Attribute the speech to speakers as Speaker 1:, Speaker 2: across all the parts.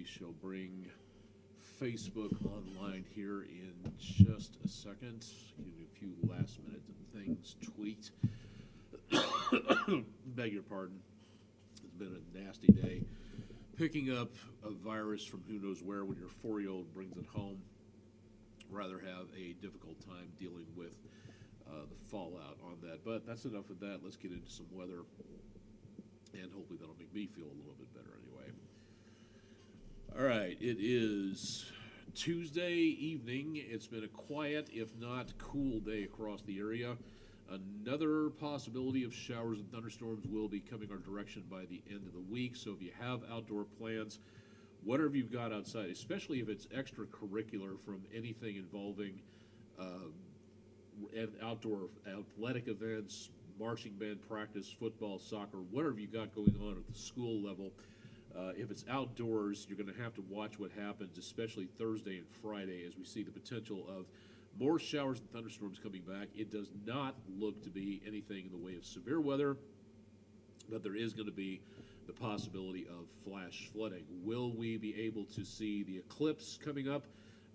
Speaker 1: shall bring Facebook online here in just a second. Give me a few last minute things tweaked. Beg your pardon. It's been a nasty day. Picking up a virus from who knows where when your 4-year-old brings it home. Rather have a difficult time dealing with the fallout on that. But that's enough of that. Let's get into some weather. And hopefully that'll make me feel a little bit better anyway. All right, it is Tuesday evening. It's been a quiet, if not cool, day across the area. Another possibility of showers and thunderstorms will be coming our direction by the end of the week. So if you have outdoor plans, whatever you've got outside, especially if it's extracurricular from anything involving outdoor athletic events, marching band practice, football, soccer, whatever you got going on at the school level. If it's outdoors, you're going to have to watch what happens, especially Thursday and Friday, as we see the potential of more showers and thunderstorms coming back. It does not look to be anything in the way of severe weather, but there is going to be the possibility of flash flooding. Will we be able to see the eclipse coming up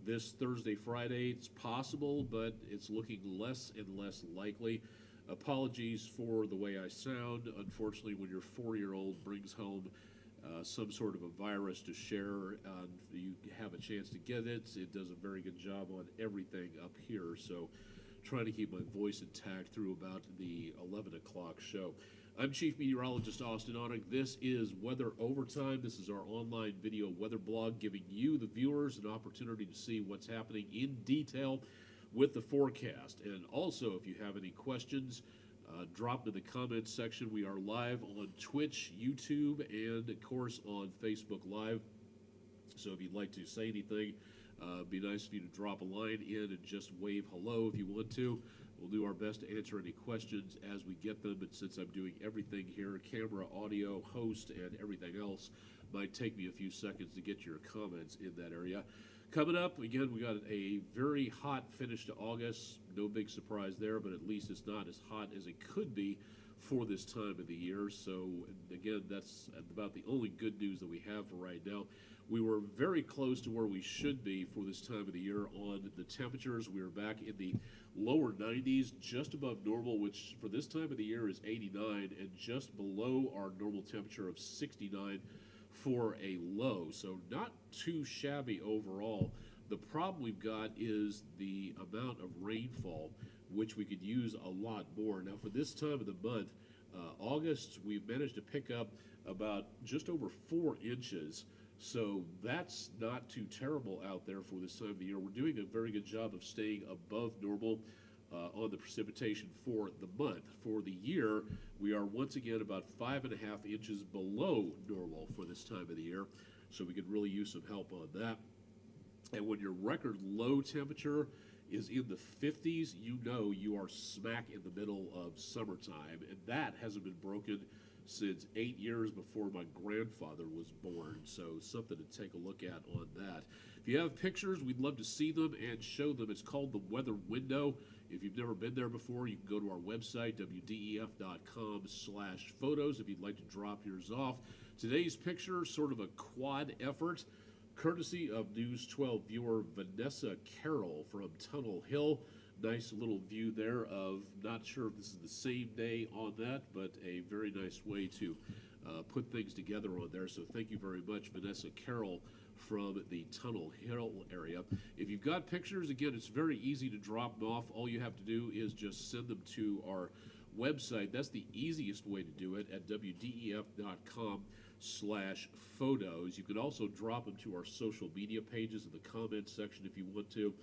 Speaker 1: this Thursday, Friday? It's possible, but it's looking less and less likely. Apologies for the way I sound. Unfortunately, when your 4-year-old brings home some sort of a virus to share, and you have a chance to get it, it does a very good job on everything up here. So trying to keep my voice intact through about the 11 o'clock show. I'm Chief Meteorologist Austin Onig. This is Weather Overtime. This is our online video weather blog giving you, the viewers, an opportunity to see what's happening in detail with the forecast. And also, if you have any questions, drop in the comments section. We are live on Twitch, YouTube, and of course on Facebook Live. So if you'd like to say anything, it'd be nice for you to drop a line in and just wave hello if you want to. We'll do our best to answer any questions as we get them. But since I'm doing everything here, camera, audio, host, and everything else, might take me a few seconds to get your comments in that area. Coming up, again, we got a very hot finish to August. No big surprise there, but at least it's not as hot as it could be for this time of the year. So, again, that's about the only good news that we have for right now. We were very close to where we should be for this time of the year on the temperatures. We were back in the lower 90s, just above normal, which for this time of the year is 89, and just below our normal temperature of 69 for a low. So not too shabby overall. The problem we've got is the amount of rainfall, which we could use a lot more. Now for this time of the month, August, we've managed to pick up about just over 4 inches. So that's not too terrible out there for this time of the year. We're doing a very good job of staying above normal on the precipitation for the month. For the year, we are once again about 5.5 inches below normal for this time of the year. So we could really use some help on that. And when your record low temperature is in the 50s, you know you are smack in the middle of summertime. And that hasn't been broken since 8 years before my grandfather was born. So something to take a look at on that. If you have pictures, we'd love to see them and show them. It's called the Weather Window. If you've never been there before, you can go to our website, wdef.com/photos, if you'd like to drop yours off. Today's picture, sort of a quad effort, courtesy of News 12 viewer Vanessa Carroll from Tunnel Hill. Nice little view there of, not sure if this is the same day on that, but a very nice way to put things together on there. So thank you very much, Vanessa Carroll from the Tunnel Hill area. If you've got pictures, again, it's very easy to drop them off. All you have to do is just send them to our website. That's the easiest way to do it at wdef.com/photos. You can also drop them to our social media pages in the comments section if you want to.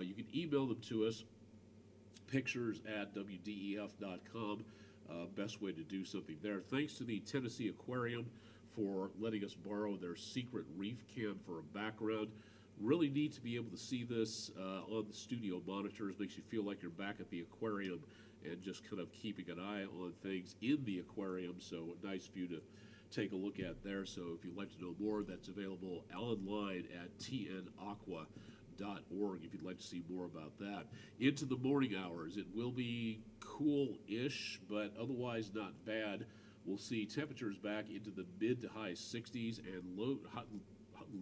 Speaker 1: You can email them to us, pictures@wdef.com. Best way to do something there. Thanks to the Tennessee Aquarium for letting us borrow their secret reef cam for a background. Really neat to be able to see this on the studio monitors. Makes you feel like you're back at the aquarium and just kind of keeping an eye on things in the aquarium. So a nice view to take a look at there. So if you'd like to know more, that's available online at tnaqua.org if you'd like to see more about that. Into the morning hours, it will be cool-ish, but otherwise not bad. We'll see temperatures back into the mid to high 60s and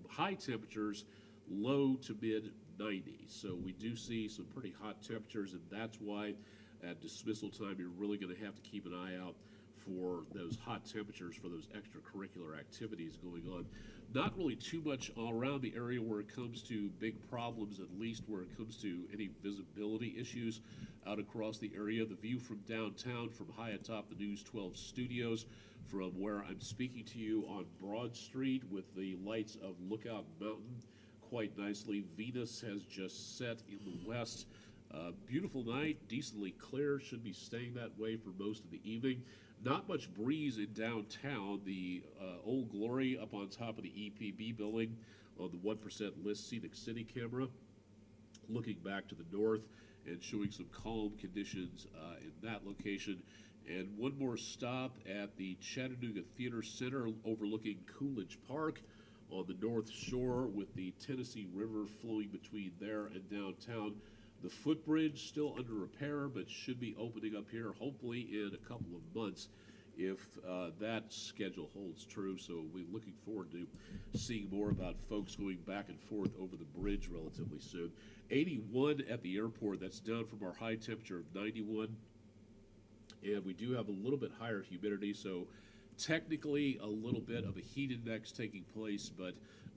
Speaker 1: high temperatures, low to mid 90s. So we do see some pretty hot temperatures, and that's why at dismissal time you're really going to have to keep an eye out for those hot temperatures for those extracurricular activities going on. Not really too much all around the area where it comes to big problems, at least where it comes to any visibility issues out across the area. The view from downtown, from high atop the News 12 studios, from where I'm speaking to you on Broad Street with the lights of Lookout Mountain quite nicely. Venus has just set in the west. Beautiful night, decently clear, should be staying that way for most of the evening. Not much breeze in downtown. The Old Glory up on top of the EPB building on the 1% list scenic city camera, looking back to the north and showing some calm conditions in that location. And one more stop at the Chattanooga Theater Center overlooking Coolidge Park on the North Shore with the Tennessee River flowing between there and downtown. The footbridge still under repair, but should be opening up here hopefully in a couple of months if that schedule holds true. So we're looking forward to seeing more about folks going back and forth over the bridge relatively soon. 81 at the airport, that's down from our high temperature of 91. And we do have a little bit higher humidity, so technically a little bit of a heat index taking place, but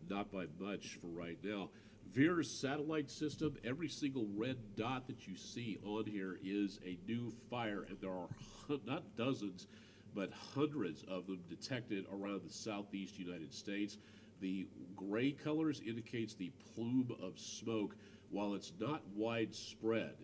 Speaker 1: not by much for right now. Veer's satellite system, every single red dot that you see on here is a new fire, and there are not dozens, but hundreds of them detected around the southeast United States. The gray colors indicates the plume of smoke. While it's not widespread,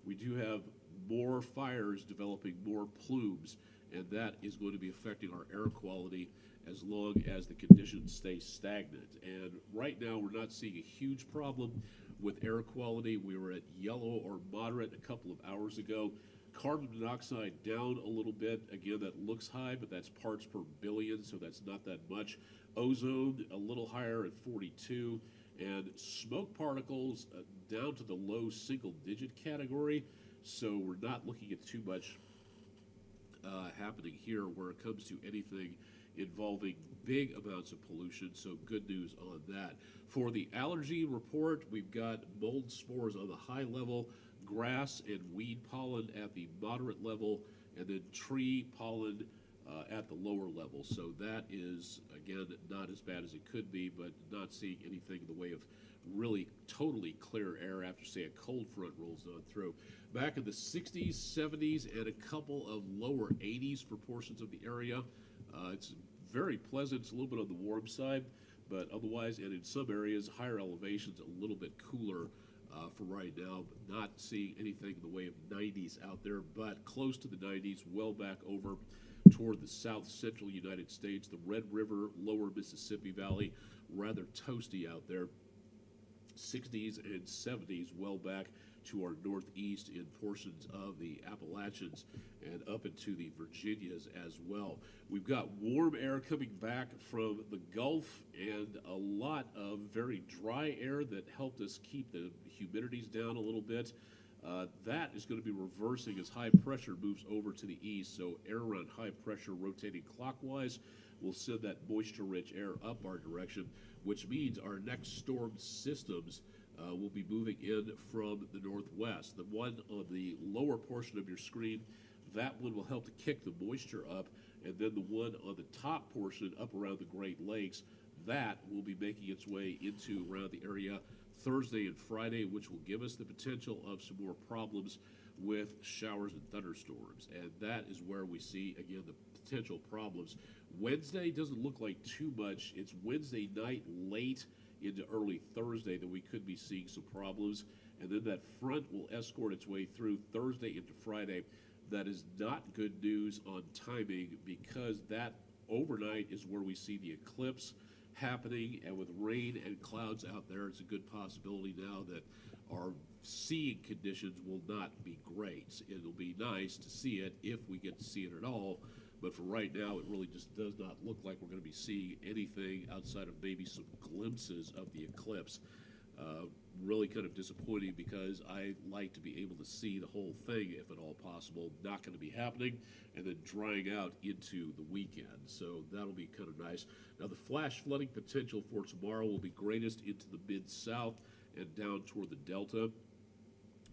Speaker 1: we do have more fires developing more plumes, and that is going to be affecting our air quality as long as the conditions stay stagnant. And right now we're not seeing a huge problem with air quality. We were at yellow or moderate a couple of hours ago. Carbon monoxide down a little bit. Again, that looks high, but that's parts per billion, so that's not that much. Ozone a little higher at 42, and smoke particles down to the low single-digit category. So we're not looking at too much happening here where it comes to anything involving big amounts of pollution, so good news on that. For the allergy report, we've got mold spores on the high level, grass and weed pollen at the moderate level, and then tree pollen at the lower level. So that is, again, not as bad as it could be, but not seeing anything in the way of really totally clear air after, say, a cold front rolls on through. Back in the 60s, 70s, and a couple of lower 80s for portions of the area. It's very pleasant. It's a little bit on the warm side, but otherwise, and in some areas, higher elevations, a little bit cooler for right now, but not seeing anything in the way of 90s out there, but close to the 90s, well back over toward the south central United States, the Red River, lower Mississippi Valley, rather toasty out there. 60s and 70s, well back to our northeast in portions of the Appalachians and up into the Virginias as well. We've got warm air coming back from the Gulf and a lot of very dry air that helped us keep the humidities down a little bit. That is going to be reversing as high pressure moves over to the east. So air around high pressure rotating clockwise will send that moisture-rich air up our direction, which means our next storm systems will be moving in from the northwest. The one on the lower portion of your screen, that one will help to kick the moisture up, and then the one on the top portion up around the Great Lakes, that will be making its way into around the area Thursday and Friday, which will give us the potential of some more problems with showers and thunderstorms. And that is where we see, again, the potential problems. Wednesday doesn't look like too much. It's Wednesday night late into early Thursday that we could be seeing some problems. And then that front will escort its way through Thursday into Friday. That is not good news on timing, because that overnight is where we see the eclipse happening, and with rain and clouds out there, it's a good possibility now that our seeing conditions will not be great. It'll be nice to see it if we get to see it at all, but for right now, it really just does not look like we're going to be seeing anything outside of maybe some glimpses of the eclipse. really kind of disappointing because I like to be able to see the whole thing if at all possible. Not going to be happening, and then drying out into the weekend. So that'll be kind of nice. Now the flash flooding potential for tomorrow will be greatest into the mid-south and down toward the delta.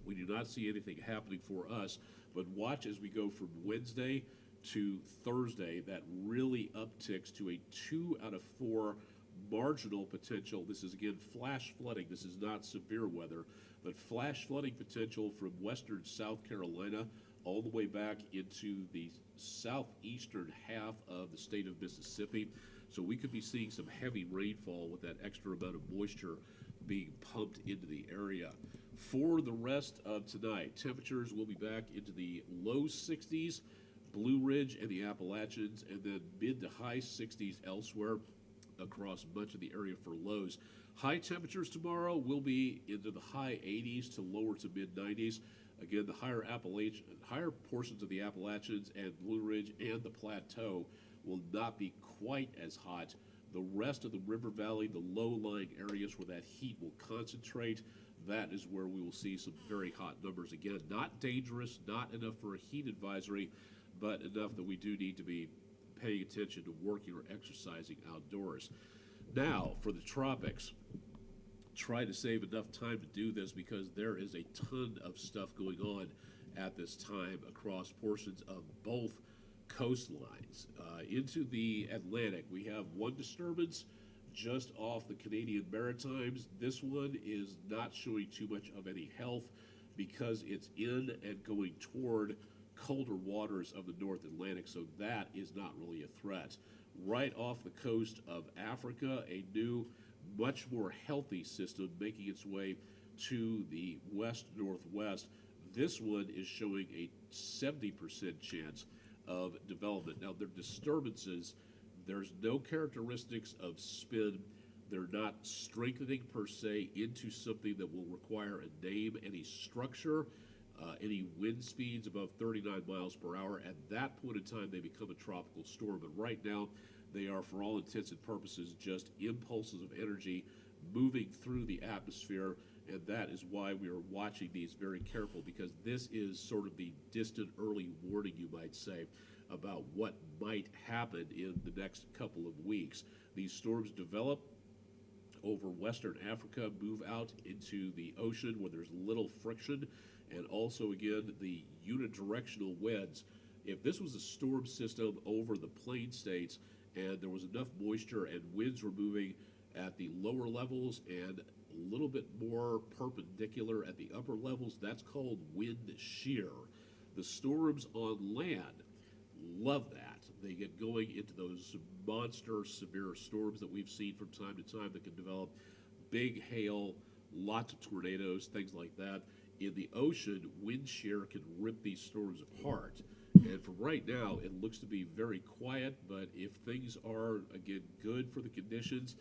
Speaker 1: We do not see anything happening for us, but watch as we go from Wednesday to Thursday. That really upticks to a 2 out of 4 marginal potential. This is again flash flooding. This is not severe weather, but flash flooding potential from western South Carolina all the way back into the southeastern half of the state of Mississippi. So we could be seeing some heavy rainfall with that extra amount of moisture being pumped into the area. For the rest of tonight, temperatures will be back into the low 60s, Blue Ridge and the Appalachians, and then mid to high 60s elsewhere across much of the area for lows. High temperatures tomorrow will be into the high 80s to lower to mid 90s. Again, the higher portions of the Appalachians and Blue Ridge and the Plateau will not be quite as hot. The rest of the river valley, the low-lying areas where that heat will concentrate, that is where we will see some very hot numbers. Again, not dangerous, not enough for a heat advisory, but enough that we do need to be paying attention to working or exercising outdoors. Now, for the tropics, try to save enough time to do this because there is a ton of stuff going on at this time across portions of both coastlines. Into the Atlantic, we have one disturbance just off the Canadian Maritimes. This one is not showing too much of any health because it's in and going toward colder waters of the North Atlantic, so that is not really a threat. Right off the coast of Africa, a new, much more healthy system making its way to the west-northwest. This one is showing a 70% chance of development. Now, they're disturbances. There's no characteristics of spin. They're not strengthening per se into something that will require a name, any structure, any wind speeds above 39 miles per hour. At that point in time, they become a tropical storm. But right now, they are, for all intents and purposes, just impulses of energy moving through the atmosphere. And that is why we are watching these very careful, because this is sort of the distant early warning, you might say, about what might happen in the next couple of weeks. These storms develop over western Africa, move out into the ocean where there's little friction, and also, again, the unidirectional winds. If this was a storm system over the plain states and there was enough moisture and winds were moving at the lower levels and a little bit more perpendicular at the upper levels, that's called wind shear. The storms on land love that. They get going into those monster severe storms that we've seen from time to time that can develop big hail, lots of tornadoes, things like that. In the ocean, wind shear can rip these storms apart. And for right now, it looks to be very quiet, but if things are, again, good for the conditions,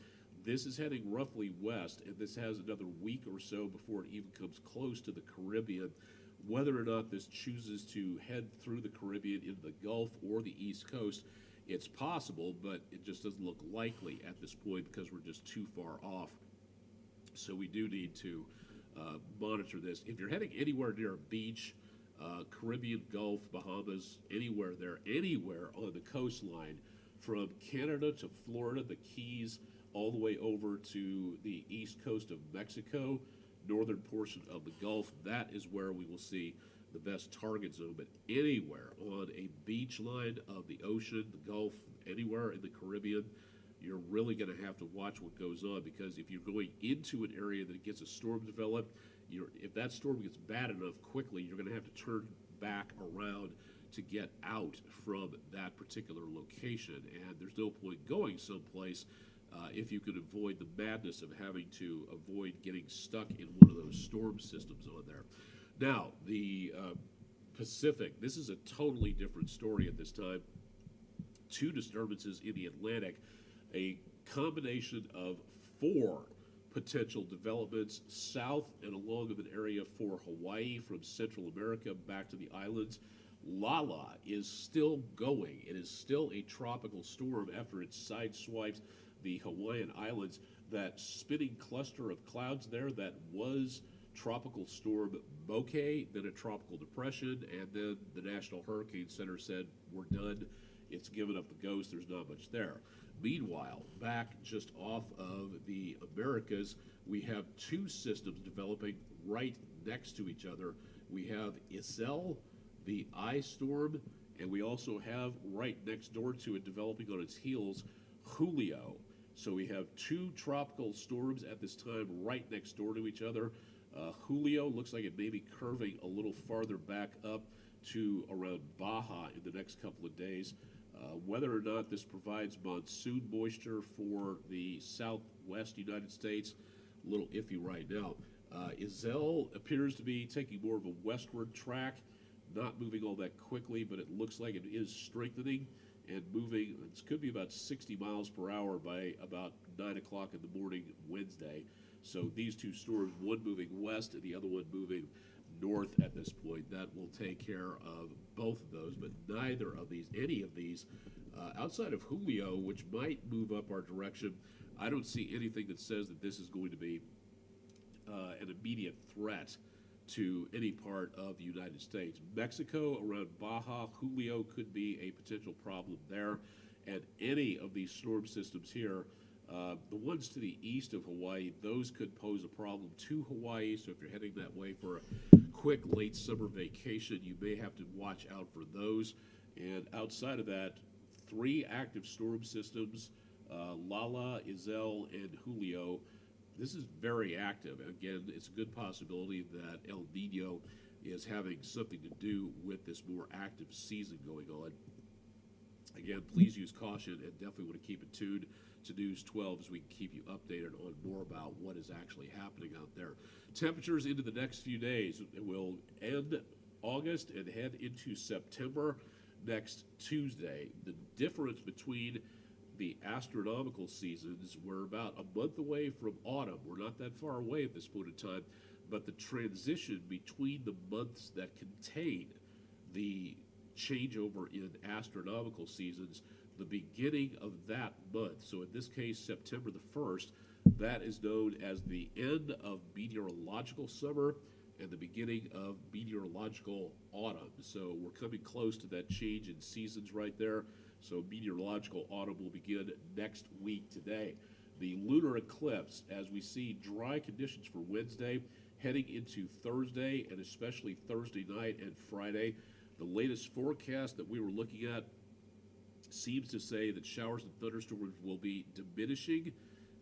Speaker 1: this is heading roughly west, and this has another week or so before it even comes close to the Caribbean. Whether or not this chooses to head through the Caribbean into the Gulf or the East Coast, it's possible, but it just doesn't look likely at this point because we're just too far off. So we do need to monitor this. If you're heading anywhere near a beach, Caribbean, Gulf, Bahamas, anywhere there, anywhere on the coastline, from Canada to Florida, the Keys, all the way over to the east coast of Mexico, northern portion of the Gulf, that is where we will see the best target zone. But anywhere on a beach line of the ocean, the Gulf, anywhere in the Caribbean, you're really going to have to watch what goes on, because if you're going into an area that gets a storm developed, if that storm gets bad enough quickly, you're going to have to turn back around to get out from that particular location. And there's no point going someplace if you could avoid the madness of having to avoid getting stuck in one of those storm systems on there. Now, the Pacific, this is a totally different story at this time. Two disturbances in the Atlantic, a combination of 4 potential developments south and along of an area for Hawaii from Central America back to the islands. Lala is still going. It is still a tropical storm after it sideswiped the Hawaiian Islands. That spinning cluster of clouds there, that was Tropical Storm Bokeh, then a tropical depression, and then the National Hurricane Center said, we're done. It's given up the ghost. There's not much there. Meanwhile, back just off of the Americas, we have two systems developing right next to each other. We have Isel, the ice storm, and we also have right next door to it, developing on its heels, Julio. So we have two tropical storms at this time right next door to each other. Julio looks like it may be curving a little farther back up to around Baja in the next couple of days. Whether or not this provides monsoon moisture for the southwest United States, a little iffy right now. Isel appears to be taking more of a westward track, not moving all that quickly, but it looks like it is strengthening and moving. It could be about 60 miles per hour by about 9 o'clock in the morning Wednesday. So these two storms, one moving west and the other one moving north at this point, that will take care of both of those, but neither of these, any of these, outside of Julio, which might move up our direction, I don't see anything that says that this is going to be an immediate threat to any part of the United States. Mexico, around Baja, Julio could be a potential problem there, and any of these storm systems here, the ones to the east of Hawaii, those could pose a problem to Hawaii, so if you're heading that way for a quick late summer vacation, you may have to watch out for those. And outside of that, three active storm systems, Lala, Isel, and Julio. This is very active. Again, it's a good possibility that El Nino is having something to do with this more active season going on. Again, please use caution and definitely want to keep it tuned to News 12 as we can keep you updated on more about what is actually happening out there. Temperatures into the next few days. It will end August and head into September next Tuesday. The difference between the astronomical seasons, we're about a month away from autumn. We're not that far away at this point in time, but the transition between the months that contain the changeover in astronomical seasons, the beginning of that month, so in this case September the 1st, that is known as the end of meteorological summer and the beginning of meteorological autumn. So we're coming close to that change in seasons right there. So meteorological autumn will begin next week today. The lunar eclipse, as we see dry conditions for Wednesday, heading into Thursday and especially Thursday night and Friday. The latest forecast that we were looking at seems to say that showers and thunderstorms will be diminishing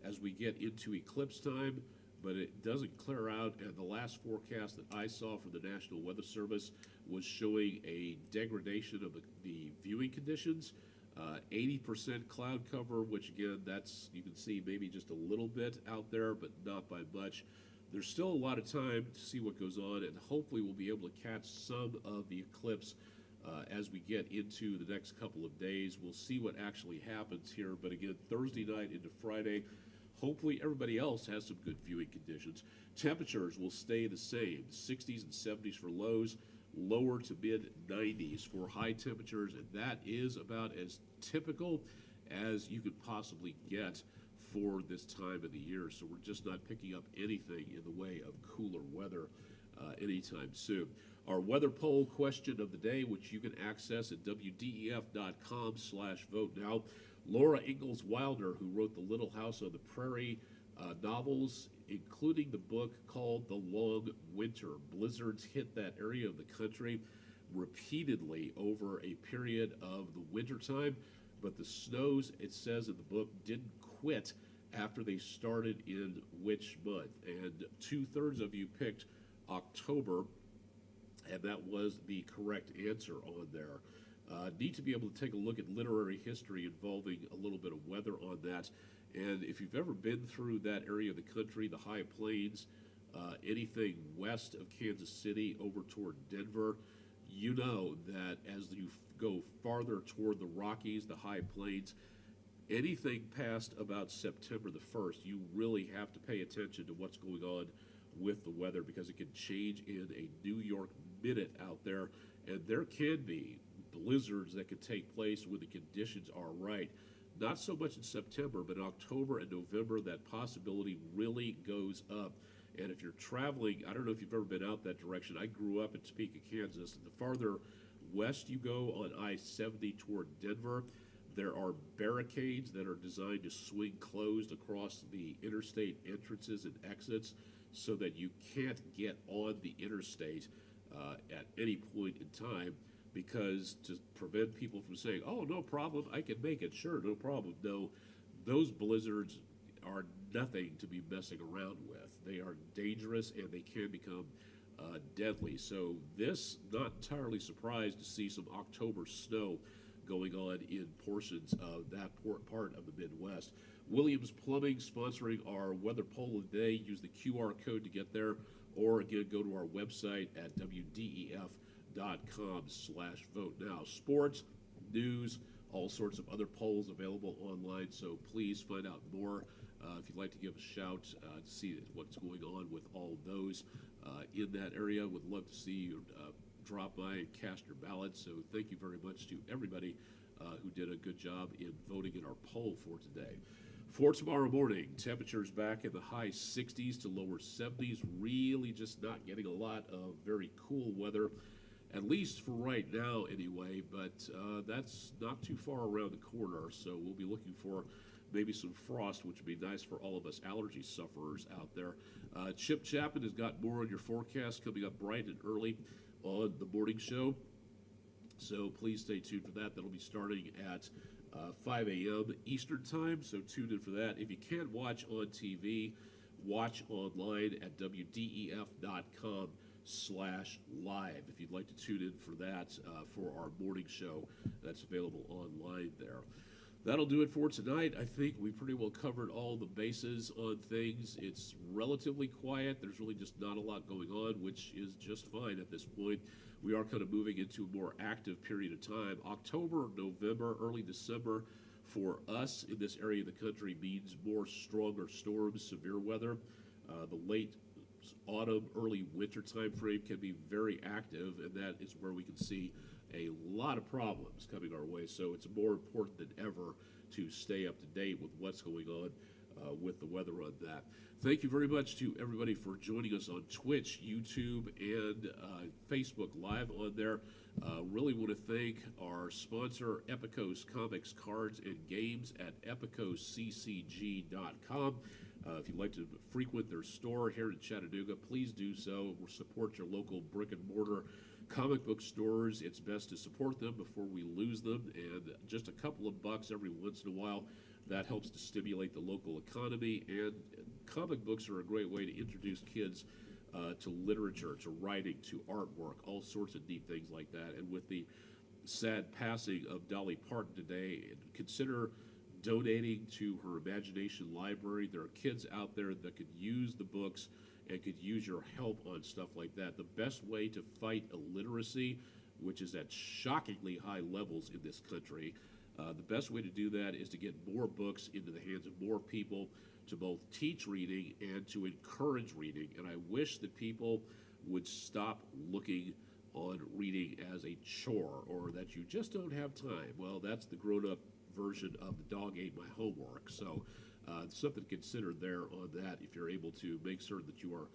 Speaker 1: as we get into eclipse time, but it doesn't clear out, and the last forecast that I saw from the National Weather Service was showing a degradation of the viewing conditions. 80% cloud cover, which again, that's, you can see maybe just a little bit out there, but not by much. There's still a lot of time to see what goes on, and hopefully we'll be able to catch some of the eclipse as we get into the next couple of days. We'll see what actually happens here, but again, Thursday night into Friday, hopefully everybody else has some good viewing conditions. Temperatures will stay the same, 60s and 70s for lows, lower to mid 90s for high temperatures, and that is about as typical as you could possibly get for this time of the year. So we're just not picking up anything in the way of cooler weather anytime soon. Our weather poll question of the day, which you can access at wdef.com/vote now. Laura Ingalls Wilder, who wrote the Little House on the Prairie novels, including the book called The Long Winter. Blizzards hit that area of the country repeatedly over a period of the wintertime, but the snows, it says in the book, didn't quit after they started in which month? And 2/3 of you picked October, and that was the correct answer on there. Need to be able to take a look at literary history involving a little bit of weather on that. And if you've ever been through that area of the country, the high plains, anything west of Kansas City over toward Denver, you know that as you go farther toward the Rockies, the high plains, anything past about September the 1st, you really have to pay attention to what's going on with the weather, because it can change in a New York minute out there, and there can be blizzards that could take place when the conditions are right. Not so much in September, but in October and November, that possibility really goes up. And if you're traveling, I don't know if you've ever been out that direction. I grew up in Topeka, Kansas. And the farther west you go on I-70 toward Denver, there are barricades that are designed to swing closed across the interstate entrances and exits so that you can't get on the interstate at any point in time, because to prevent people from saying, oh, no problem, I can make it, sure, no problem. No, those blizzards are nothing to be messing around with. They are dangerous and they can become deadly. So this, not entirely surprised to see some October snow going on in portions of that part of the Midwest. Williams Plumbing sponsoring our weather poll of the day. Use the QR code to get there, or again, go to our website at wdef.com/vote. Now, sports, news, all sorts of other polls available online, so please find out more. If you'd like to give a shout to see what's going on with all those in that area, would love to see you drop by and cast your ballot. So thank you very much to everybody who did a good job in voting in our poll for today. For tomorrow morning, temperatures back in the high 60s to lower 70s, really just not getting a lot of very cool weather, at least for right now anyway, but that's not too far around the corner, so we'll be looking for maybe some frost, which would be nice for all of us allergy sufferers out there. Chip Chapman has got more on your forecast coming up bright and early on the morning show, so please stay tuned for that. That'll be starting at 5 a.m. Eastern time, so tune in for that. If you can't watch on TV, watch online at wdef.com/live. If you'd like to tune in for that, for our morning show, that's available online there. That'll do it for tonight. I think we pretty well covered all the bases on things. It's relatively quiet. There's really just not a lot going on, which is just fine at this point. We are kind of moving into a more active period of time. October, November, early December for us in this area of the country means more stronger storms, severe weather. The late autumn, early winter time frame can be very active, and that is where we can see a lot of problems coming our way. So it's more important than ever to stay up to date with what's going on with the weather on that. Thank you very much to everybody for joining us on Twitch, YouTube, and Facebook Live on there. Really want to thank our sponsor, Epicos Comics, Cards, and Games at epicosccg.com. If you'd like to frequent their store here in Chattanooga, please do so. We'll support your local brick and mortar comic book stores. It's best to support them before we lose them, and just a couple of bucks every once in a while, that helps to stimulate the local economy. And comic books are a great way to introduce kids to literature, to writing, to artwork, all sorts of neat things like that. And with the sad passing of Dolly Parton today, consider donating to her imagination library. There are kids out there that could use the books and could use your help on stuff like that. The best way to fight illiteracy, which is at shockingly high levels in this country, the best way to do that is to get more books into the hands of more people, to both teach reading and to encourage reading. And I wish that people would stop looking on reading as a chore, or that you just don't have time. Well, that's the grown-up version of the dog ate my homework. So something to consider there on that, if you're able to make certain that you are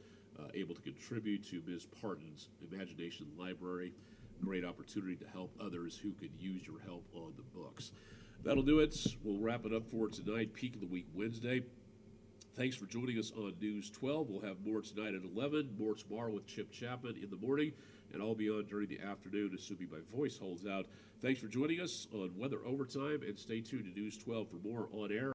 Speaker 1: able to contribute to Ms. Parton's Imagination Library. Great opportunity to help others who could use your help on the books. That'll do it. We'll wrap it up for tonight, Peak of the Week Wednesday. Thanks for joining us on News 12. We'll have more tonight at 11, more tomorrow with Chip Chapman in the morning, and I'll be on during the afternoon, assuming my voice holds out. Thanks for joining us on Weather Overtime, and stay tuned to News 12 for more on air.